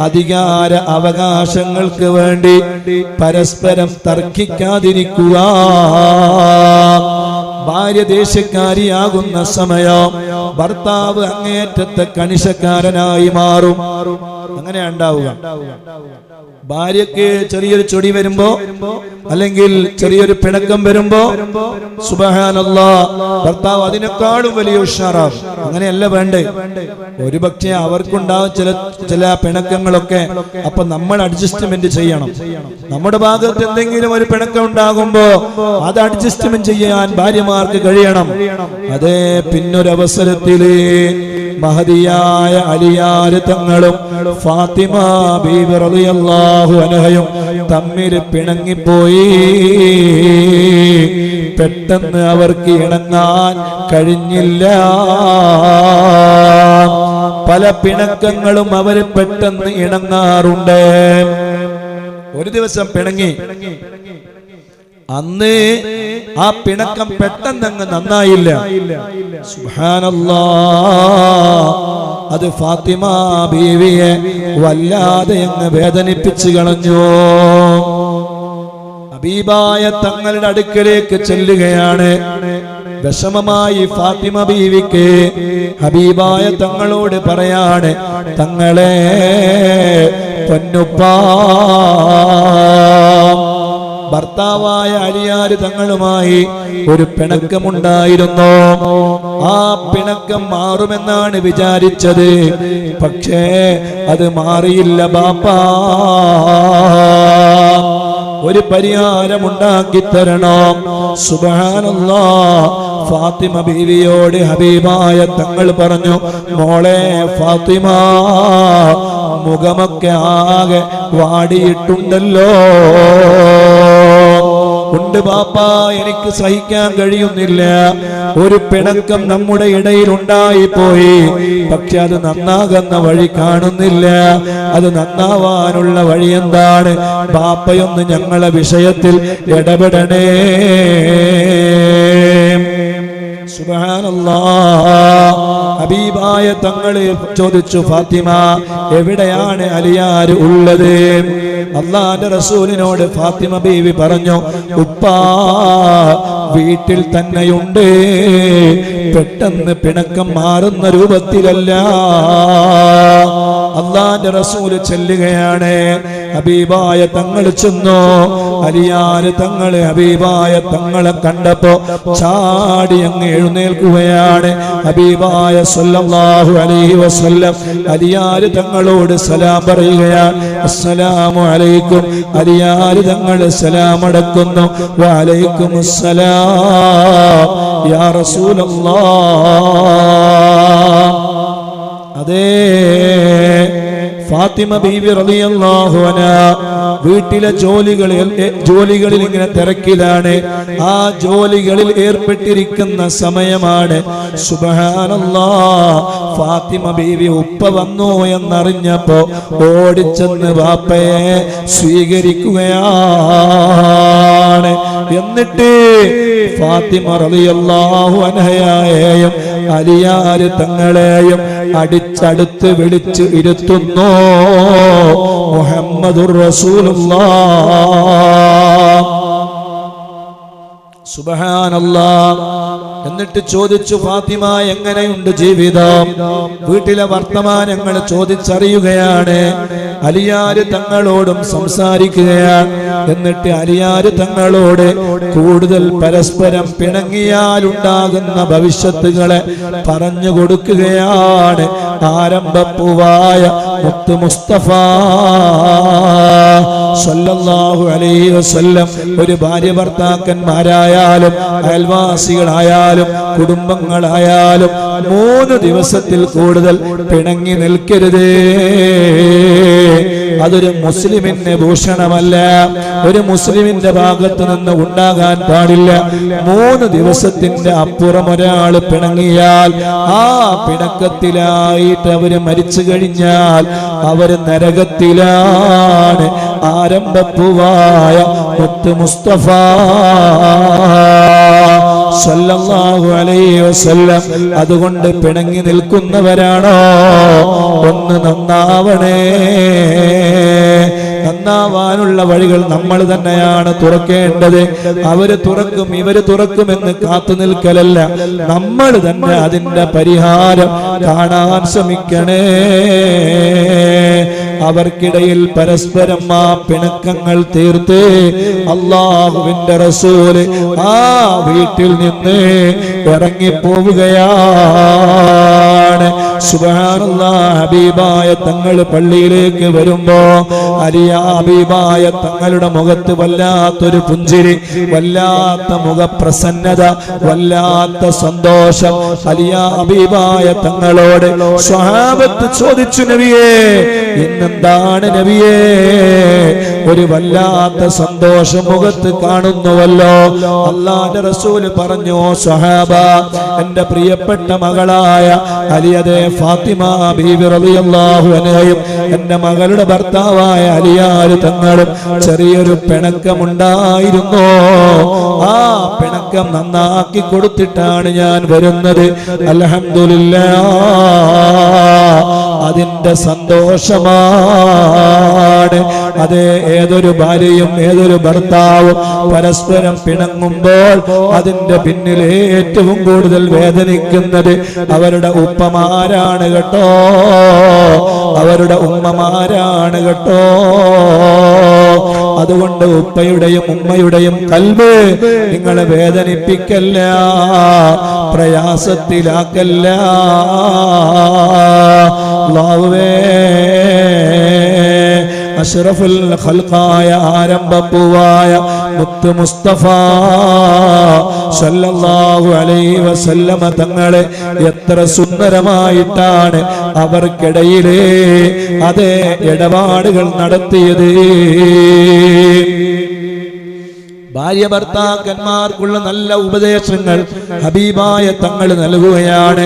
അധികാര അവകാശങ്ങൾക്ക് വേണ്ടി പരസ്പരം തർക്കിക്കാതിരിക്കുക. ഭാര്യ ദേഷ്യക്കാരിയാകുന്ന സമയം ഭർത്താവ് അങ്ങേയറ്റത്തെ കണിശക്കാരനായി മാറും. അങ്ങനെ ഉണ്ടാവുക. ഭാര്യക്ക് ചെറിയൊരു ചൊടി വരുമ്പോ അല്ലെങ്കിൽ ചെറിയൊരു പിണക്കം വരുമ്പോ സുബ്ഹാനല്ലാഹ് ഭർത്താവ് അതിനേക്കാളും വലിയ ഉഷാറാവും. അങ്ങനെയല്ല വേണ്ടേ. ഒരുപക്ഷെ അവർക്കുണ്ടാവും ചില പിണക്കങ്ങളൊക്കെ. അപ്പൊ നമ്മൾ അഡ്ജസ്റ്റ്മെന്റ് ചെയ്യണം. നമ്മുടെ ഭാഗത്ത് എന്തെങ്കിലും ഒരു പിണക്കം ഉണ്ടാകുമ്പോ അത് അഡ്ജസ്റ്റ്മെന്റ് ചെയ്യാൻ ഭാര്യമാർക്ക് കഴിയണം. അതേ പിന്നൊരവസരത്തില് മഹദിയായ അലിയാർ തങ്ങളും ഫാത്തിമ ബീവി റളിയല്ലാഹു അൻഹയും തമ്മിൽ പിണങ്ങിപ്പോയി. പെട്ടെന്ന് അവർക്ക് ഇണങ്ങാൻ കഴിഞ്ഞില്ല. പല പിണക്കങ്ങളും അവര് പെട്ടെന്ന് ഇണങ്ങാറുണ്ട്. ഒരു ദിവസം പിണങ്ങി. അന്ന് ആ പിണക്കം പെട്ടെന്നങ്ങ് നന്നായില്ല. സുബ്ഹാനല്ലാഹ്, അത് ഫാത്തിമ ബീവിയെ വല്ലാതെ അങ്ങ് വേദനിപ്പിച്ചു കളഞ്ഞു. ഹബീബായ തങ്ങളുടെ അടുക്കലേക്ക് ചെല്ലുകയാണ്. വിഷമമായി ഫാത്തിമ ബീവിക്ക് ഹബീബായ തങ്ങളോട് പറയാണ്, തങ്ങളെ പൊന്നുപ്പാ, ഭർത്താവായ അലിയാർ തങ്ങളുമായി ഒരു പിണക്കമുണ്ടായിരുന്നു. ആ പിണക്കം മാറുമെന്നാണ് വിചാരിച്ചത്. പക്ഷേ അത് മാറിയില്ല ബാപ്പാ. ഒരു പരിഹാരമുണ്ടാക്കി തരണം. സുബ്ഹാനല്ലാഹ്, ഫാത്തിമ ബീവിയോട് ഹബീബായ തങ്ങൾ പറഞ്ഞു, മോളെ ഫാത്തിമ, മുഖമൊക്കെ ആകെ വാടിയിട്ടുണ്ടല്ലോ. ഉണ്ട് ബാപ്പാ, എനിക്ക് സഹിക്കാൻ കഴിയുന്നില്ല. ഒരു പിണക്കം നമ്മുടെ ഇടയിൽ ഉണ്ടായിപ്പോയി. പക്ഷെ അത് നന്നാകുന്ന വഴി കാണുന്നില്ല. അത് നന്നാവാനുള്ള വഴി എന്താണ്? ബാപ്പയൊന്ന് ഞങ്ങളെ വിഷയത്തിൽ ഇടപെടണേ. സുബ്ഹാനല്ലാഹ്, ഹബീബായ തങ്ങളെ ചോദിച്ചു, ഫാത്തിമ, എവിടെയാണ് അലിയാർ ഉള്ളത്? അല്ലാഹുവിന്റെ റസൂലിനോട് ഫാത്തിമ ബീവി പറഞ്ഞു, ഉപ്പാ വീട്ടിൽ തന്നെയുണ്ട്. പെട്ടെന്ന് പിണക്കം മാറുന്ന രൂപത്തിലല്ല. അല്ലാഹുവിന്റെ റസൂൽ ചെല്ലുകയാണ്. ഹബീബായ തങ്ങൾ ചെന്നു. അലിയാർ തങ്ങൾ ഹബീബായ തങ്ങളെ കണ്ടപ്പോ ചാടി അങ്ങ് എഴുന്നേൽക്കുകയാണ്. ഹബീബായ സല്ലല്ലാഹു അലൈഹി വസല്ലം അലിയാർ തങ്ങളോട് സലാം പറയുകയാണ്. അസ്സലാമു അലൈക്കും. അലിയാർ തങ്ങൾ സലാം അടക്കുന്നു. വഅലൈക്കുമുസ്സലാം യാ റസൂലല്ലാഹ്. അതേ ഫാത്തിമ ബീവി റളിയല്ലാഹു അൻഹാ വീട്ടിലെ ജോലികളിൽ ഇങ്ങനെ തിരക്കിലാണ്. ആ ജോലികളിൽ ഏർപ്പെട്ടിരിക്കുന്ന സമയമാണ്. സുബ്ഹാനല്ലാഹ്, ഫാത്തിമ ബീവി ഉപ്പ വന്നു എന്നറിഞ്ഞപ്പോ ഓടിച്ചെന്ന് വാപ്പയെ സ്വീകരിക്കുകയാണ്. എന്നിട്ട് ഫാത്തിമ റളിയല്ലാഹു അൻഹയെയും അലിയാർ തങ്ങളെയും അടിച്ചടുത്ത് വിളിച്ച് ഇരുത്തുന്നു. മുഹമ്മദുർ റസൂലുള്ളാഹ്. സുബ്ഹാനല്ലാഹ്. എന്നിട്ട് ചോദിച്ചു, ഫാത്തിമ എങ്ങനെയുണ്ട് ജീവിതം? വീട്ടിലെ വർത്തമാനങ്ങൾ ചോദിച്ചറിയുകയാണ്. അലിയാർ തങ്ങളോടും സംസാരിക്കുകയാണ്. എന്നിട്ട് അലിയാർ തങ്ങളോട് കൂടുതൽ പരസ്പരം പിണങ്ങിയാലുണ്ടാകുന്ന ഭവിഷ്യത്തുകളെ പറഞ്ഞു കൊടുക്കുകയാണ്. ആരംഭപ്പൂവായ മുത്ത് മുസ്തഫ സല്ലല്ലാഹു അലൈഹി വസല്ലം ഒരു ഭാര്യ ഭർത്താക്കന്മാരായാലും അയൽവാസികളായാലും കുടുംബങ്ങളായാലും 3 ദിവസത്തിൽ കൂടുതൽ പിണങ്ങി നിൽക്കരുത്. അതൊരു മുസ്ലിമിന്റെ ഭൂഷണമല്ല. ഒരു മുസ്ലിമിന്റെ ഭാഗത്ത് നിന്ന് ഉണ്ടാകാൻ പാടില്ല. 3 ദിവസത്തിന്റെ അപ്പുറം ഒരാൾ പിണങ്ങിയാൽ ആ പിണക്കത്തിലായിട്ട് അവര് മരിച്ചു കഴിഞ്ഞാൽ അവര് നരകത്തിലാണ്. ആരംഭപ്പൂവായ മുത്ത് മുസ്തഫ സ്വല്ലല്ലാഹു അലൈഹി വസല്ലം. അതുകൊണ്ട് പിണങ്ങി നിൽക്കുന്നവരാണോ, ഒന്ന് നന്നാവണേ. നന്നാവാനുള്ള വഴികൾ നമ്മൾ തന്നെയാണ് തുറക്കേണ്ടത്. അവര് തുറക്കും ഇവര് തുറക്കുമെന്ന് കാത്തു നിൽക്കലല്ല, നമ്മൾ തന്നെ അതിന്റെ പരിഹാരം കാണാൻ ശ്രമിക്കണേ. അവർക്കിടയിൽ പരസ്പരം ആ പിണക്കങ്ങൾ തീർത്ത് അല്ലാഹുവിന്റെ റസൂല് ആ വീട്ടിൽ നിന്ന് ഇറങ്ങിപ്പോവുകയാണ്. സുബ്ഹാനല്ലാഹ്. ഹബീബായ തങ്ങൾ പള്ളിയിലേക്ക് വരുമ്പോ ഹബീബായ തങ്ങളുടെ മുഖത്ത് വല്ലാത്തൊരു പുഞ്ചിരി, വല്ലാത്ത മുഖപ്രസന്നത, വല്ലാത്ത സന്തോഷം. ഹബീബായ തങ്ങളോട് സ്വഹാബത്ത് ചോദിച്ചു, നബിയേ ഇന്നെന്താണ് നബിയേ ഒരു വല്ലാത്ത സന്തോഷം മുഖത്ത് കാണുന്നുവല്ലോ? അല്ലാഹുവിന്റെ റസൂൽ പറഞ്ഞു, സ്വഹാബ, എന്റെ പ്രിയപ്പെട്ട മകളായ അലിയതേ ഫാത്തിമ ബീവി റളിയല്ലാഹു അൻഹയും എന്റെ മകളുടെ ഭർത്താവായ അലിയാർ തങ്ങളും ചെറിയൊരു പിണക്കമുണ്ടായിരുന്നു. ആ പിണക്കം നന്നാക്കി കൊടുത്തിട്ടാണ് ഞാൻ വരുന്നത്. അൽഹംദുലില്ലാഹ്, അതിന്റെ സന്തോഷമാണ്. അതെ, ഏതൊരു ഭാര്യയും ഏതൊരു ഭർത്താവും പരസ്പരം പിണങ്ങുമ്പോൾ അതിന്റെ പിന്നിൽ ഏറ്റവും കൂടുതൽ വേദനിക്കുന്നത് അവരുടെ ഉപ്പമാരാണ് കേട്ടോ, അവരുടെ ഉമ്മമാരാണ് കേട്ടോ. അതുകൊണ്ട് ഉപ്പയുടെയും ഉമ്മയുടെയും കൽബ് നിങ്ങളെ വേദനിപ്പിക്കല്ല, പ്രയാസത്തിലാക്കല്ല. അല്ലാഹുവേ, അഷ്റഫുൽ ഖൽഖായ ആരംഭപ്പൂവായ മുത്ത് മുസ്തഫ സല്ലല്ലാഹു അലൈഹി വസല്ലമ തങ്ങളെ എത്ര സുന്ദരമായിട്ടാണ് അവർക്കിടയിലെ അതേ ഇടപാടുകൾ നടത്തിയത്. ഭാര്യ ഭർത്താക്കന്മാർക്കുള്ള നല്ല ഉപദേശങ്ങൾ ഹബീബായ തങ്ങൾ നൽകുകയാണ്.